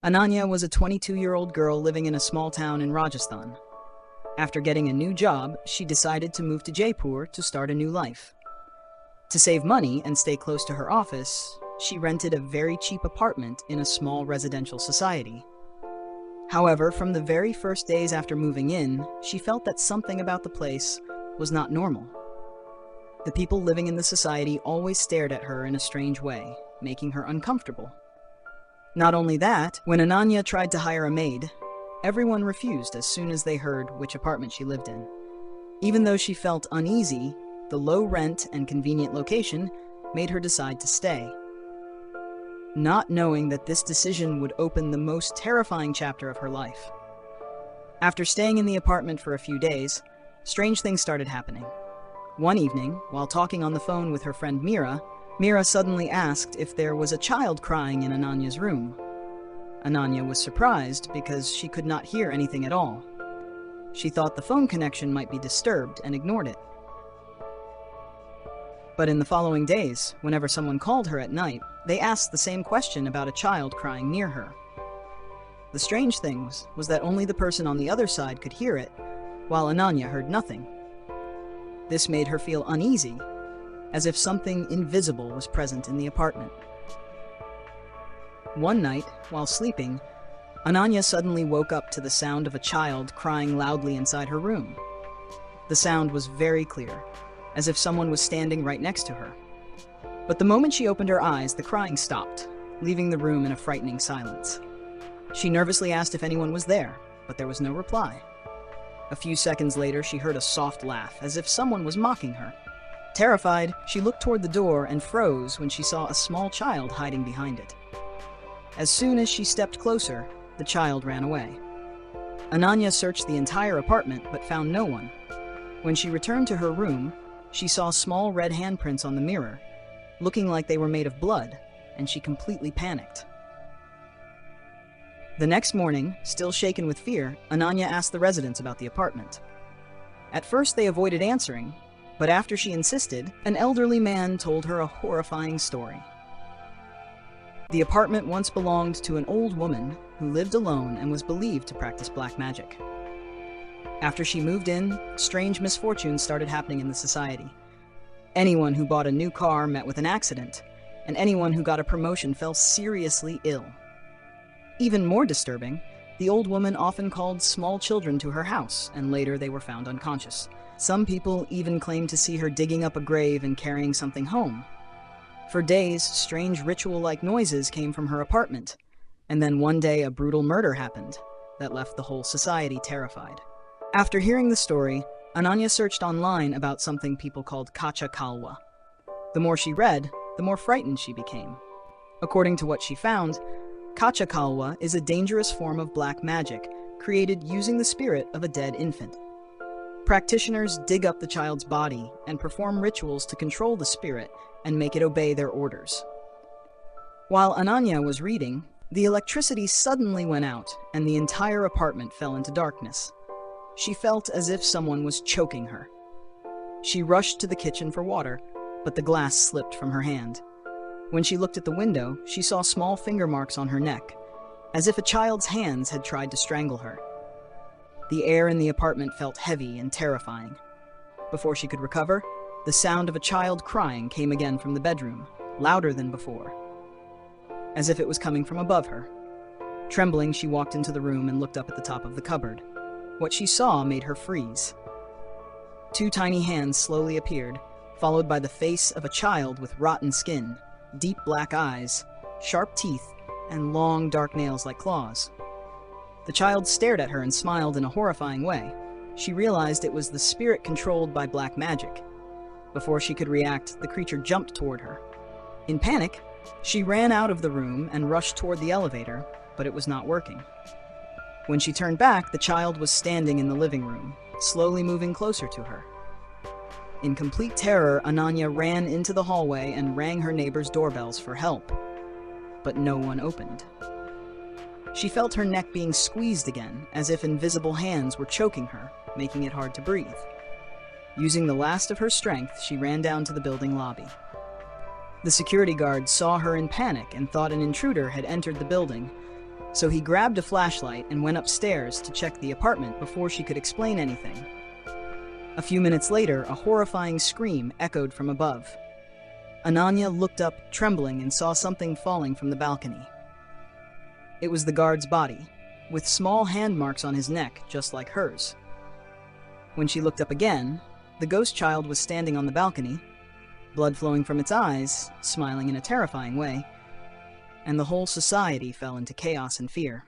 Ananya was a 22-year-old girl living in a small town in Rajasthan. After getting a new job, she decided to move to Jaipur to start a new life. To save money and stay close to her office, she rented a very cheap apartment in a small residential society. However, from the very first days after moving in, she felt that something about the place was not normal. The people living in the society always stared at her in a strange way, making her uncomfortable. Not only that, when Ananya tried to hire a maid, everyone refused as soon as they heard which apartment she lived in. Even though she felt uneasy, the low rent and convenient location made her decide to stay. Not knowing that this decision would open the most terrifying chapter of her life. After staying in the apartment for a few days, strange things started happening. One evening, while talking on the phone with her friend Mira suddenly asked if there was a child crying in Ananya's room. Ananya was surprised because she could not hear anything at all. She thought the phone connection might be disturbed and ignored it. But in the following days, whenever someone called her at night, they asked the same question about a child crying near her. The strange thing was that only the person on the other side could hear it, while Ananya heard nothing. This made her feel uneasy, as if something invisible was present in the apartment. One night, while sleeping, Ananya suddenly woke up to the sound of a child crying loudly inside her room. The sound was very clear, as if someone was standing right next to her. But the moment she opened her eyes, the crying stopped, leaving the room in a frightening silence. She nervously asked if anyone was there, but there was no reply. A few seconds later, she heard a soft laugh, as if someone was mocking her. Terrified, she looked toward the door and froze when she saw a small child hiding behind it. As soon as she stepped closer, the child ran away. Ananya searched the entire apartment but found no one. When she returned to her room, she saw small red handprints on the mirror, looking like they were made of blood, and she completely panicked. The next morning, still shaken with fear, Ananya asked the residents about the apartment. At first they avoided answering, but after she insisted, an elderly man told her a horrifying story. The apartment once belonged to an old woman who lived alone and was believed to practice black magic. After she moved in, strange misfortunes started happening in the society. Anyone who bought a new car met with an accident, and anyone who got a promotion fell seriously ill. Even more disturbing, the old woman often called small children to her house, and later they were found unconscious. Some people even claimed to see her digging up a grave and carrying something home. For days, strange ritual-like noises came from her apartment, and then one day a brutal murder happened that left the whole society terrified. After hearing the story, Ananya searched online about something people called Kaccha Kalwa. The more she read, the more frightened she became. According to what she found, Kaccha Kalwa is a dangerous form of black magic created using the spirit of a dead infant. Practitioners dig up the child's body and perform rituals to control the spirit and make it obey their orders. While Ananya was reading, the electricity suddenly went out and the entire apartment fell into darkness. She felt as if someone was choking her. She rushed to the kitchen for water, but the glass slipped from her hand. When she looked at the window, she saw small finger marks on her neck, as if a child's hands had tried to strangle her. The air in the apartment felt heavy and terrifying. Before she could recover, the sound of a child crying came again from the bedroom, louder than before, as if it was coming from above her. Trembling, she walked into the room and looked up at the top of the cupboard. What she saw made her freeze. Two tiny hands slowly appeared, followed by the face of a child with rotten skin, deep black eyes, sharp teeth, and long dark nails like claws. The child stared at her and smiled in a horrifying way. She realized it was the spirit controlled by black magic. Before she could react, the creature jumped toward her. In panic, she ran out of the room and rushed toward the elevator, but it was not working. When she turned back, the child was standing in the living room, slowly moving closer to her. In complete terror, Ananya ran into the hallway and rang her neighbors' doorbells for help, but no one opened. She felt her neck being squeezed again, as if invisible hands were choking her, making it hard to breathe. Using the last of her strength, she ran down to the building lobby. The security guard saw her in panic and thought an intruder had entered the building, So he grabbed a flashlight and went upstairs to check the apartment before she could explain anything. A few minutes later, a horrifying scream echoed from above. Ananya looked up, trembling, and saw something falling from the balcony. It was the guard's body, with small hand marks on his neck, just like hers. When she looked up again, the ghost child was standing on the balcony, blood flowing from its eyes, smiling in a terrifying way, and the whole society fell into chaos and fear.